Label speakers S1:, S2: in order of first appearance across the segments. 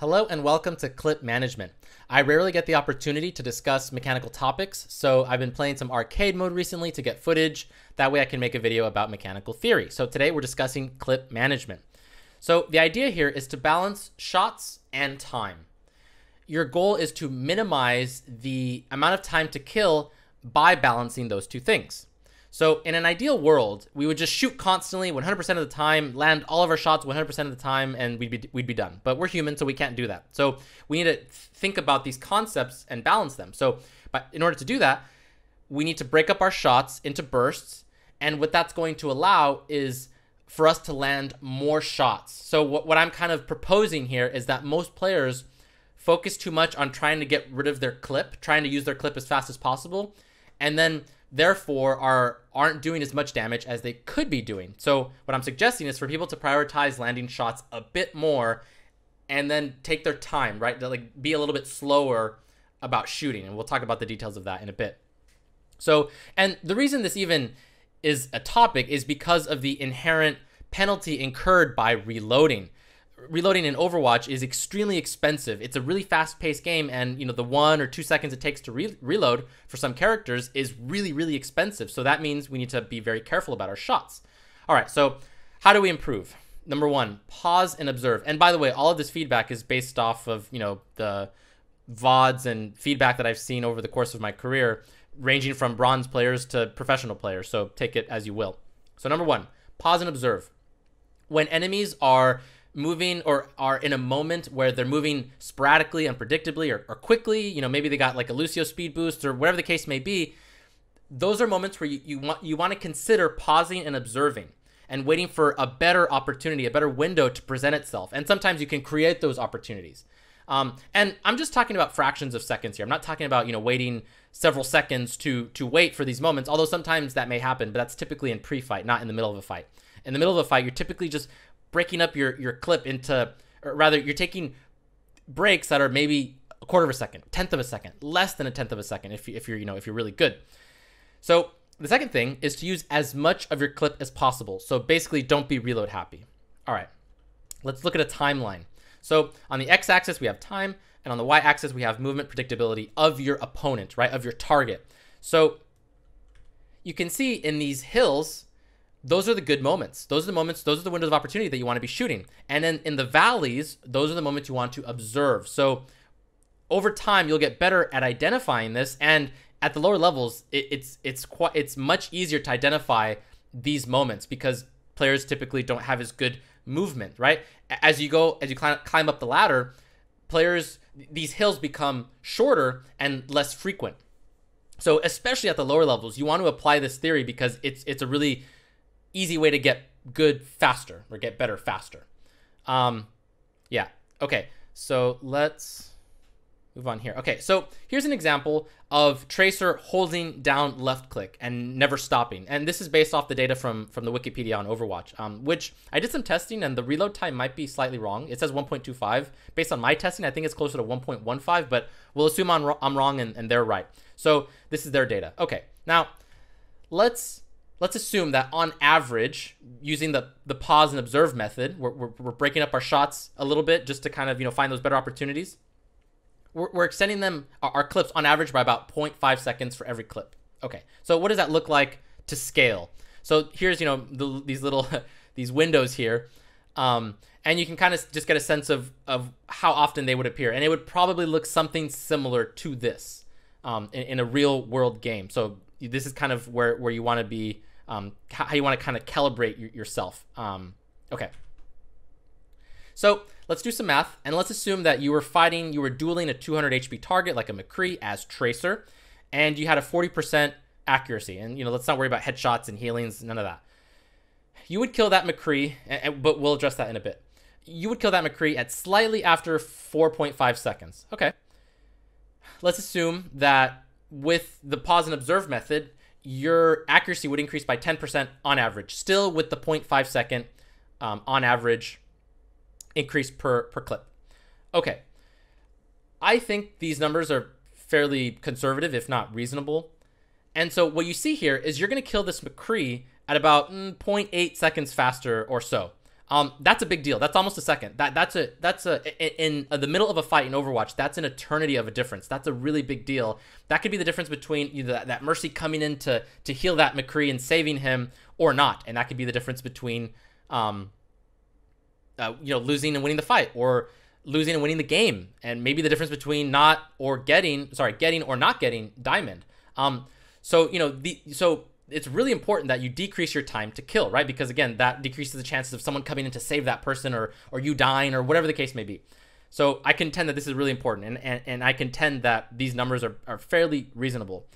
S1: Hello and welcome to Clip Management. I rarely get the opportunity to discuss mechanical topics, so I've been playing some arcade mode recently to get footage. That way I can make a video about mechanical theory. So today we're discussing clip management. So the idea here is to balance shots and time. Your goal is to minimize the amount of time to kill by balancing those two things. So in an ideal world, we would just shoot constantly 100% of the time, land all of our shots 100% of the time, and we'd be done. But we're human, so we can't do that. So we need to think about these concepts and balance them. So in order to do that, we need to break up our shots into bursts. And what that's going to allow is for us to land more shots. So what I'm kind of proposing here is that most players focus too much on trying to get rid of their clip, trying to use their clip as fast as possible, and then therefore aren't doing as much damage as they could be doing. So what I'm suggesting is for people to prioritize landing shots a bit more and then take their time, right? To like be a little bit slower about shooting. And we'll talk about the details of that in a bit. So, and the reason this even is a topic is because of the inherent penalty incurred by reloading. Reloading in Overwatch is extremely expensive. It's a really fast-paced game, and the 1 or 2 seconds it takes to reload for some characters is really, really expensive. So that means we need to be very careful about our shots. All right, so how do we improve? Number one, pause and observe. And by the way, all of this feedback is based off of the VODs and feedback that I've seen over the course of my career, ranging from bronze players to professional players. So take it as you will. So number one, pause and observe. When enemies are moving or are in a moment where they're moving sporadically, unpredictably, or quickly, maybe they got like a Lucio speed boost or whatever the case may be, those are moments where you want to consider pausing and observing and waiting for a better opportunity, a better window to present itself. And sometimes you can create those opportunities. And I'm just talking about fractions of seconds here. I'm not talking about, waiting several seconds to wait for these moments, although sometimes that may happen, but that's typically in pre-fight, not in the middle of a fight. In the middle of a fight, you're typically just breaking up your clip into, or rather you're taking breaks that are maybe a quarter of a second, tenth of a second, less than a tenth of a second if you're really good. So the second thing is to use as much of your clip as possible. So basically don't be reload happy. All right, let's look at a timeline. So on the x-axis we have time, and on the y-axis we have movement predictability of your opponent, right, of your target. So you can see in these hills, those are the good moments. Those are the moments, those are the windows of opportunity that you want to be shooting. And then in the valleys, those are the moments you want to observe. So over time, you'll get better at identifying this. And at the lower levels, it's much easier to identify these moments because players typically don't have as good movement, right? As you climb up the ladder, these hills become shorter and less frequent. So especially at the lower levels, you want to apply this theory because it's a really easy way to get good faster or get better faster. Yeah. Okay. So let's move on here. Okay. So here's an example of Tracer holding down left click and never stopping. And this is based off the data from the Wikipedia on Overwatch, which I did some testing and the reload time might be slightly wrong. It says 1.25. Based on my testing, I think it's closer to 1.15, but we'll assume I'm wrong and they're right. So this is their data. Okay. Now let's assume that on average, using the pause and observe method, we're breaking up our shots a little bit just to kind of find those better opportunities. We're extending our clips on average by about 0.5 seconds for every clip. Okay, so what does that look like to scale? So here's these little these windows here, and you can kind of just get a sense of how often they would appear, and it would probably look something similar to this in a real world game. So this is kind of where you want to be. How you want to kind of calibrate yourself. Okay. So let's do some math, and let's assume that you were dueling a 200 HP target like a McCree as Tracer, and you had a 40% accuracy. And let's not worry about headshots and healings, none of that. You would kill that McCree, but we'll address that in a bit. You would kill that McCree at slightly after 4.5 seconds. Okay. Let's assume that with the pause and observe method, your accuracy would increase by 10% on average, still with the 0.5 second on average increase per clip. Okay. I think these numbers are fairly conservative, if not reasonable. And so what you see here is you're going to kill this McCree at about 0.8 seconds faster or so. That's a big deal. That's almost a second. In the middle of a fight in Overwatch, that's an eternity of a difference. That's a really big deal. That could be the difference between either that Mercy coming in to heal that McCree and saving him or not. And that could be the difference between, losing and winning the fight, or losing and winning the game. And maybe the difference between getting or not getting diamond. So it's really important that you decrease your time to kill, right? Because again, that decreases the chances of someone coming in to save that person, or you dying, or whatever the case may be. So I contend that this is really important, and I contend that these numbers are fairly reasonable.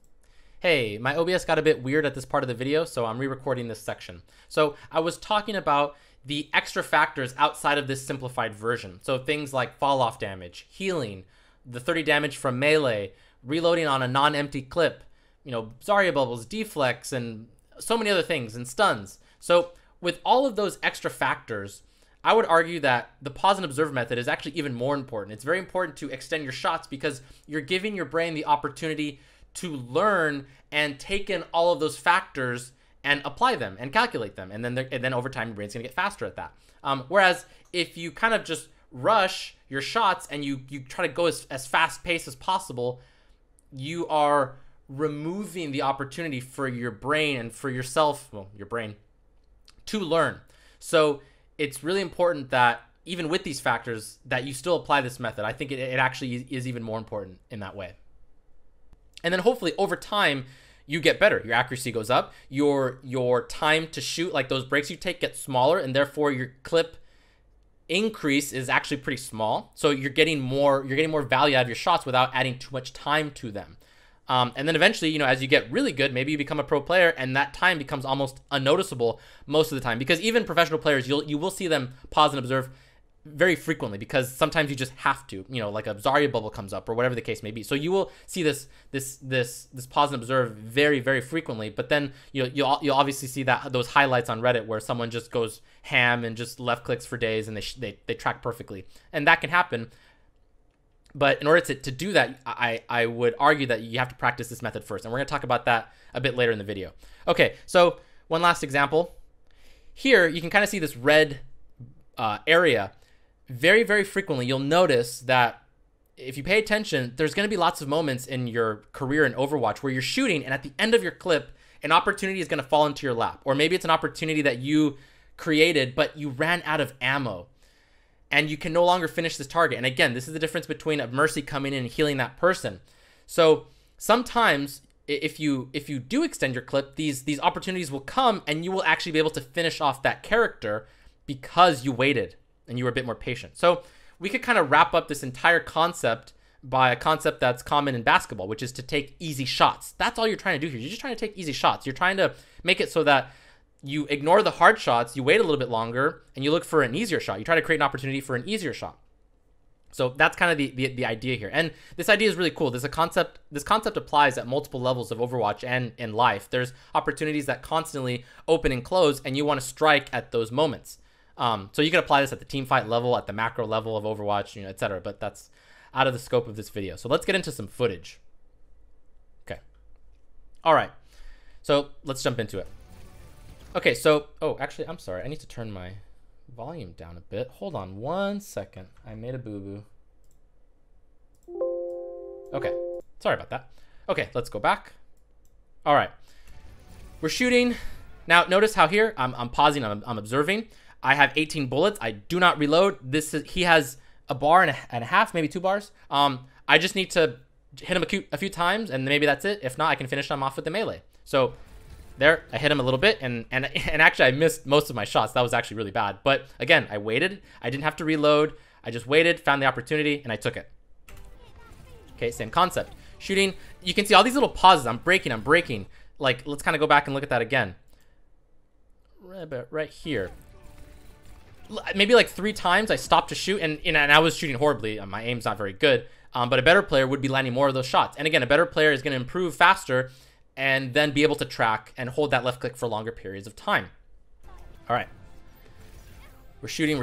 S1: Hey, my OBS got a bit weird at this part of the video, so I'm re-recording this section. So I was talking about the extra factors outside of this simplified version. So things like fall off damage, healing, the 30 damage from melee, reloading on a non-empty clip, Zarya bubbles, deflects, and so many other things, and stuns. So with all of those extra factors, I would argue that the pause and observe method is actually even more important. It's very important to extend your shots because you're giving your brain the opportunity to learn and take in all of those factors and apply them and calculate them. And then over time, your brain's gonna get faster at that. Whereas if you kind of just rush your shots and you try to go as fast paced as possible, you are removing the opportunity for your brain and for yourself, your brain, to learn. So it's really important that even with these factors that you still apply this method. I think it actually is even more important in that way. And then hopefully over time you get better. Your accuracy goes up, your time to shoot, like those breaks you take, get smaller, and therefore your clip increase is actually pretty small. So you're getting more value out of your shots without adding too much time to them. And then eventually, as you get really good, maybe you become a pro player and that time becomes almost unnoticeable most of the time, because even professional players, you will see them pause and observe very frequently, because sometimes you just have to, like a Zarya bubble comes up or whatever the case may be. So you will see this pause and observe very, very frequently, but then you'll obviously see those highlights on Reddit where someone just goes ham and just left clicks for days and they track perfectly. And that can happen. But in order to do that, I would argue that you have to practice this method first. And we're going to talk about that a bit later in the video. Okay, so one last example. Here, you can kind of see this red area. Very, very frequently, you'll notice that if you pay attention, there's going to be lots of moments in your career in Overwatch where you're shooting, and at the end of your clip, an opportunity is going to fall into your lap. Or maybe it's an opportunity that you created, but you ran out of ammo, and you can no longer finish this target. And again, this is the difference between a Mercy coming in and healing that person. So sometimes if you do extend your clip, these opportunities will come and you will actually be able to finish off that character because you waited and you were a bit more patient. So we could kind of wrap up this entire concept by a concept that's common in basketball, which is to take easy shots. That's all you're trying to do here. You're just trying to take easy shots. You're trying to make it so that you ignore the hard shots, you wait a little bit longer, and you look for an easier shot. You try to create an opportunity for an easier shot. So that's kind of the idea here. And this idea is really cool. This concept applies at multiple levels of Overwatch and in life. There's opportunities that constantly open and close, and you want to strike at those moments. So you can apply this at the team fight level, at the macro level of Overwatch, etc. But that's out of the scope of this video. So let's get into some footage. Okay. All right. So let's jump into it. Okay, so, actually, I'm sorry. I need to turn my volume down a bit. Hold on 1 second. I made a boo-boo. Okay, sorry about that. Okay, let's go back. All right, we're shooting. Now, notice how here, I'm pausing, I'm observing. I have 18 bullets. I do not reload. He has a bar and a half, maybe 2 bars. I just need to hit him a few times, and maybe that's it. If not, I can finish him off with the melee. So there, I hit him a little bit, and actually I missed most of my shots. That was actually really bad. But again, I waited. I didn't have to reload. I just waited, found the opportunity, and I took it. Okay, same concept. Shooting, you can see all these little pauses. I'm breaking. Like, let's kind of go back and look at that again. Right here. Maybe like 3 times I stopped to shoot, and I was shooting horribly. My aim's not very good. But a better player would be landing more of those shots. And again, a better player is going to improve faster and then be able to track and hold that left click for longer periods of time. All right. We're shooting.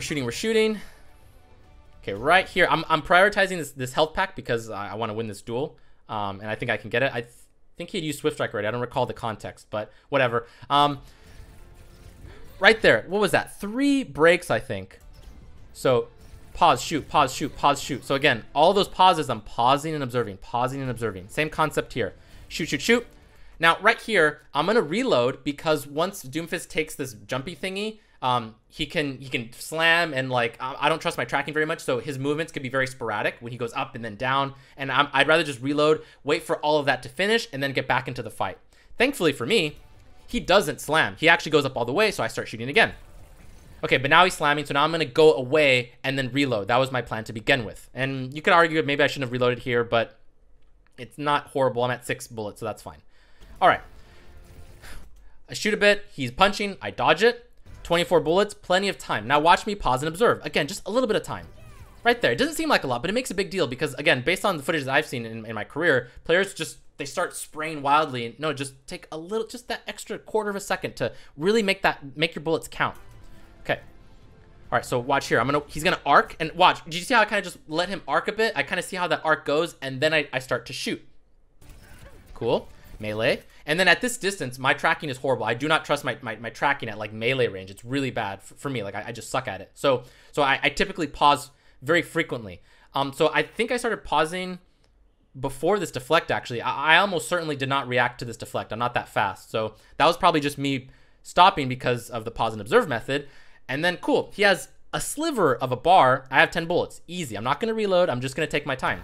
S1: Okay, right here. I'm prioritizing this health pack because I want to win this duel. And I think I can get it. I think he had used Swift Strike already. I don't recall the context, but whatever. right there. What was that? 3 breaks, I think. So pause, shoot, pause, shoot, pause, shoot. So again, all those pauses, I'm pausing and observing, pausing and observing. Same concept here. Shoot, shoot, shoot. Now, right here, I'm going to reload because once Doomfist takes this jumpy thingy, he can slam, and like, I don't trust my tracking very much, so his movements could be very sporadic when he goes up and then down, and I'd rather just reload, wait for all of that to finish, and then get back into the fight. Thankfully for me, he doesn't slam. He actually goes up all the way, so I start shooting again. Okay, but now he's slamming, so now I'm going to go away and then reload. That was my plan to begin with. And you could argue maybe I shouldn't have reloaded here, but it's not horrible. I'm at 6 bullets, so that's fine. All right. I shoot a bit. He's punching. I dodge it. 24 bullets. Plenty of time. Now watch me pause and observe. Again, just a little bit of time. Right there. It doesn't seem like a lot, but it makes a big deal because, again, based on the footage that I've seen in my career, players just, they start spraying wildly. No, just take a little, just that extra quarter of a second to really make your bullets count. Okay. All right, so watch here. He's gonna arc, and watch. Did you see how I kind of just let him arc a bit? I kind of see how that arc goes, and then I start to shoot. Cool. Melee. And then at this distance, my tracking is horrible. I do not trust my tracking at like melee range. It's really bad for me. Like I just suck at it. So I typically pause very frequently. So I think I started pausing before this deflect, actually. I almost certainly did not react to this deflect. I'm not that fast. So that was probably just me stopping because of the pause and observe method. And then cool, he has a sliver of a bar. I have 10 bullets. Easy. I'm not going to reload. I'm just going to take my time.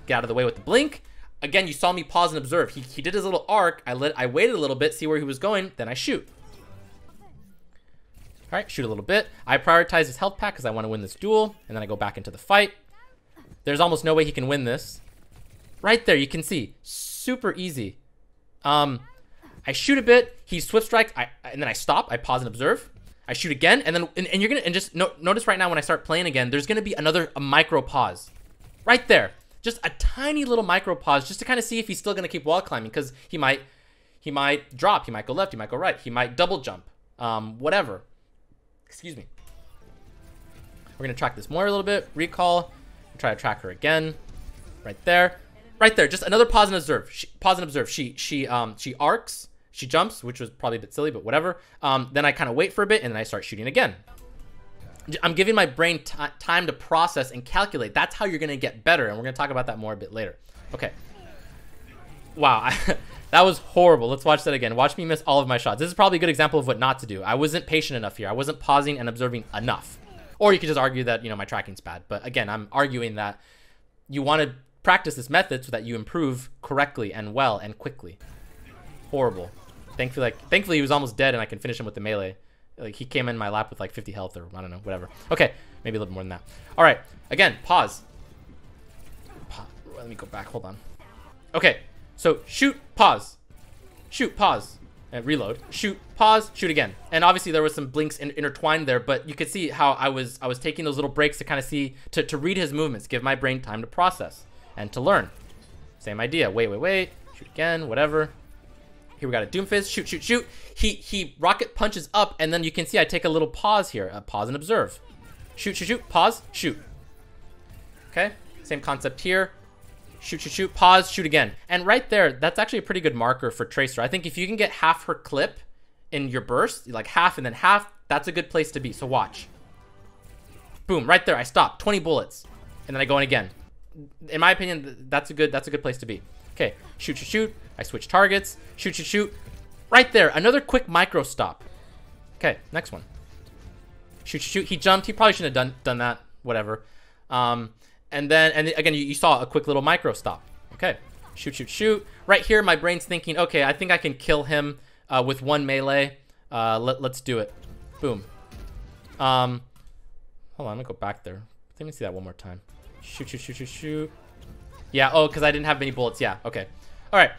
S1: Get out of the way with the blink. Again, you saw me pause and observe. He did his little arc. I waited a little bit, see where he was going, then I shoot. All right, shoot a little bit. I prioritize his health pack because I want to win this duel, and then I go back into the fight. There's almost no way he can win this. Right there, you can see. Super easy. I shoot a bit. He swift strikes, and then I stop. I pause and observe. I shoot again, and then and you're gonna just notice right now when I start playing again, there's gonna be a micro pause. Right there. Just a tiny little micro pause just to kind of see if he's still going to keep wall climbing, because he might drop, he might go left, he might go right, he might double jump, whatever. Excuse me. We're going to track this more a little bit. Recall. Try to track her again. Right there. Right there. Just another pause and observe. Pause and observe. She arcs. She jumps, which was probably a bit silly, but whatever. Then I kind of wait for a bit, and then I start shooting again. I'm giving my brain time to process and calculate. That's how you're going to get better, and we're going to talk about that more a bit later. Okay. Wow, that was horrible. Let's watch that again. Watch me miss all of my shots. This is probably a good example of what not to do. I wasn't patient enough here. I wasn't pausing and observing enough. Or you could just argue that, my tracking's bad. But again, I'm arguing that you want to practice this method so that you improve correctly and well and quickly. Horrible. Thankfully he was almost dead, and I can finish him with the melee. Like, he came in my lap with like 50 health, or I don't know, whatever. Okay, maybe a little more than that. All right, again, pause. Let me go back, hold on. Okay, so shoot, pause. Shoot, pause, and reload. Shoot, pause, shoot again. And obviously there was some blinks intertwined there, but you could see how I was taking those little breaks to kind of see, to read his movements, give my brain time to process and to learn. Same idea, wait, shoot again, whatever. Here we got a Doomfist, shoot. He rocket punches up, and then you can see I take a little pause here, pause and observe. Shoot, pause, shoot. Okay, same concept here. Shoot, pause, shoot again. And right there, that's actually a pretty good marker for Tracer. I think if you can get half her clip in your burst, like half and then half, that's a good place to be, so watch. Boom, right there, I stop, 20 bullets, and then I go in again. In my opinion, that's a good place to be. Okay, shoot. I switch targets. Shoot. Right there, another quick micro stop. Okay, next one. Shoot. He jumped. He probably shouldn't have done that. Whatever. And then again, you saw a quick little micro stop. Okay, shoot. Right here, my brain's thinking, okay, I think I can kill him with one melee. Let's do it. Boom. Hold on, let me go back there. Let me see that one more time. Shoot. Yeah, oh, because I didn't have many bullets. Yeah, okay. All right.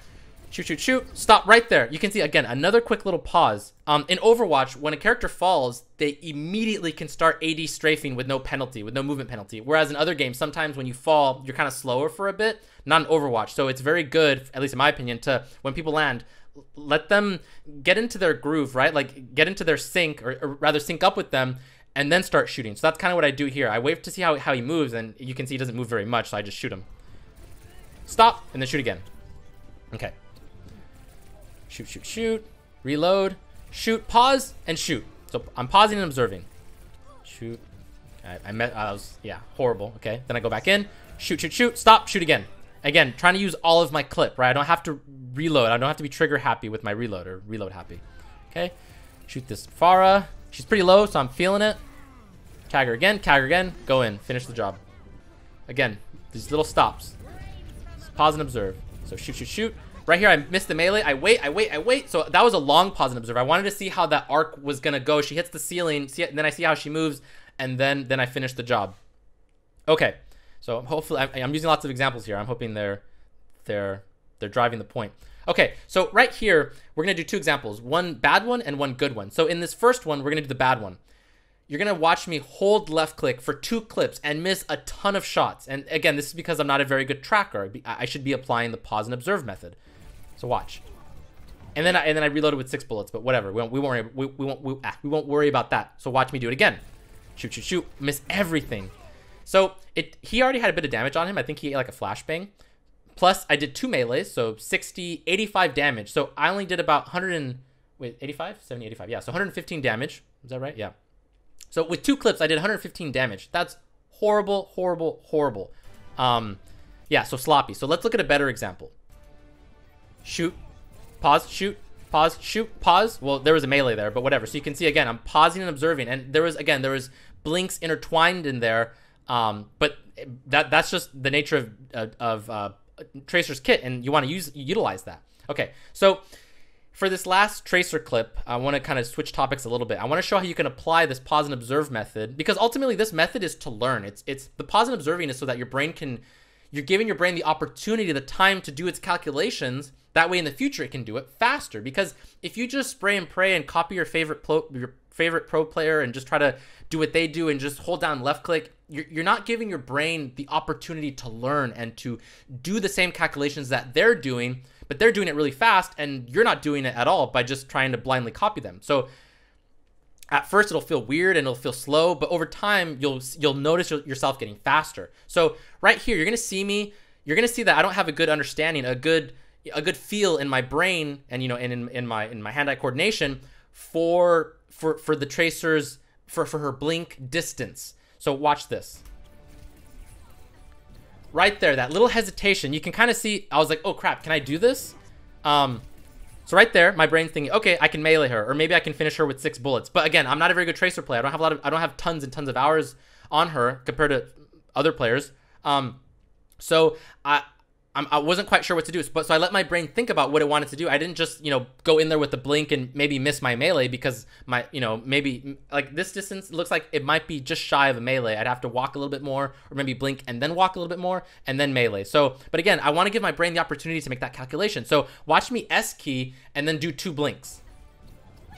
S1: Shoot. Stop right there. You can see, again, another quick little pause. In Overwatch, when a character falls, they immediately can start AD strafing with no penalty, with no movement penalty. Whereas in other games, sometimes when you fall, you're kind of slower for a bit. Not in Overwatch. So it's very good, at least in my opinion, to, when people land, let them get into their groove, right? Like, get into their sync, or rather sync up with them, and then start shooting. So that's kind of what I do here. I wait to see how he moves, and you can see he doesn't move very much, so I just shoot him. Stop, and then shoot again. Okay. Shoot. Reload. Shoot, pause, and shoot. So I'm pausing and observing. Shoot. I was, yeah, horrible. Okay, then I go back in. Shoot, shoot, shoot. Stop, shoot again. Again, trying to use all of my clip, right? I don't have to reload. I don't have to be trigger happy with my reload or reload happy. Okay, shoot this Pharah. She's pretty low, so I'm feeling it. Tag her again, go in, finish the job. Again, these little stops. Just pause and observe. So shoot, shoot, shoot. Right here, I missed the melee. I wait. So that was a long pause and observe. I wanted to see how that arc was gonna go. She hits the ceiling, then I see how she moves, and then I finish the job. Okay, so hopefully I'm using lots of examples here. I'm hoping they're driving the point. Okay, so right here we're gonna do two examples, one bad one and one good one. So in this first one, we're gonna do the bad one. You're gonna watch me hold left click for 2 clips and miss a ton of shots. And again, this is because I'm not a very good tracker. I should be applying the pause and observe method. So watch. And then I reloaded with 6 bullets, but whatever. We won't worry about that. So watch me do it again. Shoot, shoot, shoot. Miss everything. So he already had a bit of damage on him. I think he ate like a flashbang. Plus I did 2 melees, so 60, 85 damage. So I only did about 85? 70, 85. Yeah, so 115 damage. Is that right? Yeah. So with 2 clips, I did 115 damage. That's horrible, horrible, horrible. Yeah, so sloppy. So let's look at a better example. Shoot, pause, shoot, pause, shoot, pause. Well, there was a melee there, but whatever. So you can see, again, I'm pausing and observing. And there was blinks intertwined in there. But that's just the nature of Tracer's kit, and you want to utilize that. Okay, so for this last Tracer clip, I want to kind of switch topics a little bit. I want to show how you can apply this pause and observe method, because ultimately this method is to learn. It's the pause and observing is so that you're giving your brain the opportunity, the time to do its calculations. That way in the future it can do it faster. Because if you just spray and pray and copy your favorite pro player and just try to do what they do and just hold down left click, you're not giving your brain the opportunity to learn and to do the same calculations that they're doing, but they're doing it really fast and you're not doing it at all by just trying to blindly copy them. So at first it'll feel weird and it'll feel slow, but over time you'll notice yourself getting faster. So right here, you're gonna see that I don't have a good understanding, a good feel in my brain and in my hand-eye coordination for the Tracer's for her blink distance. So watch this. Right there, that little hesitation, you can kind of see, I was like, oh crap, can I do this? So right there, my brain's thinking, okay, I can melee her, or maybe I can finish her with 6 bullets. But again, I'm not a very good Tracer player. I don't have tons and tons of hours on her compared to other players. So I wasn't quite sure what to do, but so I let my brain think about what it wanted to do. I didn't just, go in there with the blink and maybe miss my melee because maybe like this distance looks like it might be just shy of a melee. I'd have to walk a little bit more, or maybe blink and then walk a little bit more and then melee. So, but again, I want to give my brain the opportunity to make that calculation. So watch me S key and then do 2 blinks.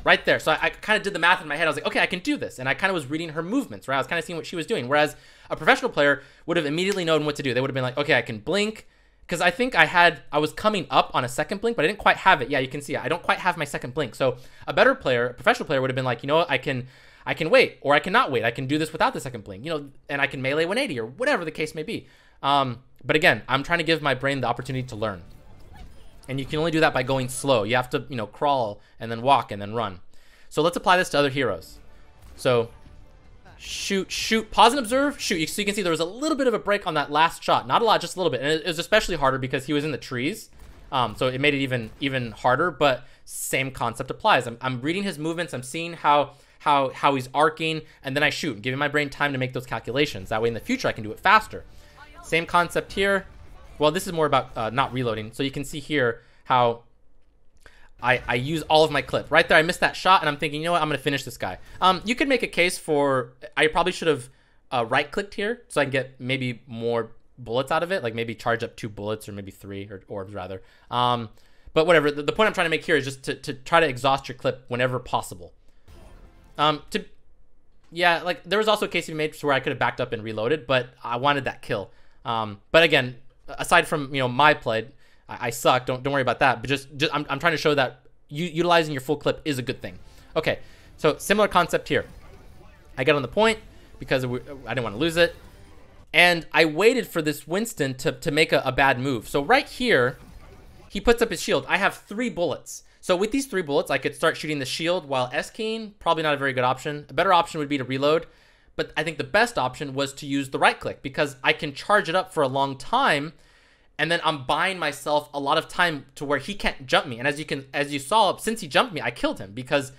S1: Right there. So I kind of did the math in my head. I was like, okay, I can do this. And I kind of was reading her movements, right? I was kind of seeing what she was doing. Whereas a professional player would have immediately known what to do. They would have been like, okay, I can blink. Because I think I was coming up on a second blink, but I didn't quite have it. Yeah, you can see it. I don't quite have my second blink. So a better player, a professional player would have been like, you know what, I can wait, or I cannot wait. I can do this without the second blink, and I can melee 180 or whatever the case may be. But again, I'm trying to give my brain the opportunity to learn. And you can only do that by going slow. You have to, crawl and then walk and then run. So let's apply this to other heroes. So shoot, pause and observe, shoot. So you can see there was a little bit of a break on that last shot. Not a lot, just a little bit. And it was especially harder because he was in the trees. So it made it even harder, but same concept applies. I'm reading his movements. I'm seeing how he's arcing, and then I shoot, giving my brain time to make those calculations. That way in the future I can do it faster. Same concept here. Well, this is more about not reloading. So you can see here how I use all of my clip. Right there, I missed that shot, and I'm thinking, you know what, I'm going to finish this guy. You could make a case for, I probably should have right-clicked here so I can get maybe more bullets out of it, like maybe charge up 2 bullets or maybe 3, or orbs rather. But whatever, the point I'm trying to make here is just to try to exhaust your clip whenever possible. Yeah, like there was also a case to be made where I could have backed up and reloaded, but I wanted that kill. But again, aside from, my play, I suck. Don't worry about that. But just I'm trying to show that utilizing your full clip is a good thing. Okay, so similar concept here. I got on the point because I didn't want to lose it, and I waited for this Winston to make a bad move. So right here, he puts up his shield. I have 3 bullets. So with these 3 bullets, I could start shooting the shield while S-keying. Probably not a very good option. A better option would be to reload. But I think the best option was to use the right click because I can charge it up for a long time, and then I'm buying myself a lot of time to where he can't jump me. And as you saw, since he jumped me, I killed him because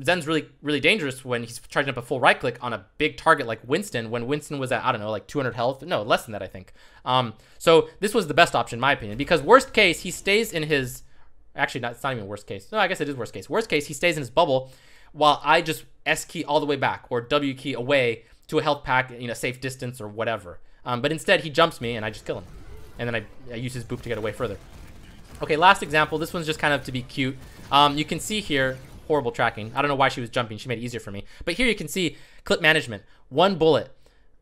S1: Zen's really dangerous when he's charging up a full right click on a big target like Winston, when Winston was at, I don't know, like 200 health. No, less than that, I think. So this was the best option in my opinion, because worst case, he stays in his, actually, it's not even worst case. No, I guess it is worst case. Worst case, he stays in his bubble while I just S key all the way back or W key away to a health pack, safe distance or whatever. But instead, he jumps me and I just kill him. And then I use his boop to get away further. Okay, last example. This one's just kind of to be cute. You can see here, horrible tracking. I don't know why she was jumping. She made it easier for me. But here you can see clip management. 1 bullet.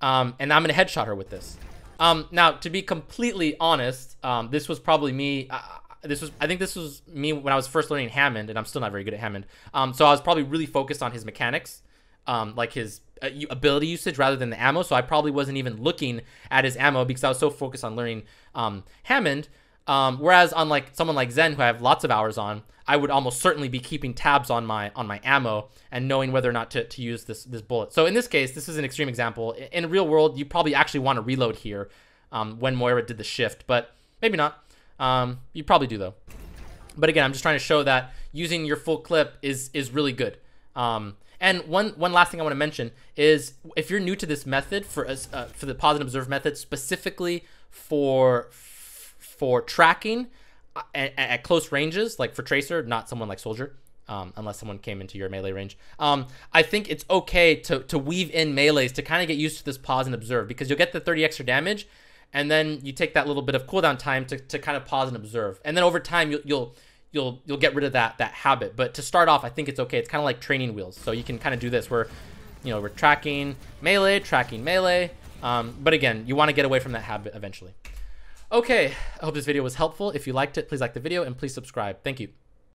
S1: And I'm going to headshot her with this. Now, to be completely honest, this was probably me. I think this was me when I was first learning Hammond, and I'm still not very good at Hammond. So I was probably really focused on his mechanics, like his ability usage rather than the ammo. So I probably wasn't even looking at his ammo because I was so focused on learning Hammond. Whereas on like someone like Zen, who I have lots of hours on, I would almost certainly be keeping tabs on my ammo and knowing whether or not to use this bullet. So in this case, this is an extreme example. In the real world, you probably actually want to reload here when Moira did the shift, but maybe not. You probably do though. But again, I'm just trying to show that using your full clip is really good. And one last thing I want to mention is if you're new to this method for the pause and observe method, specifically for tracking at close ranges, like for Tracer, not someone like Soldier, unless someone came into your melee range. I think it's okay to weave in melees to kind of get used to this pause and observe, because you'll get the 30 extra damage, and then you take that little bit of cooldown time to kind of pause and observe, and then over time you'll get rid of that habit. But to start off, I think it's okay. It's kind of like training wheels, so you can kind of do this where we're tracking melee, but again, you want to get away from that habit eventually. Okay, I hope this video was helpful. If you liked it, please like the video and please subscribe. Thank you.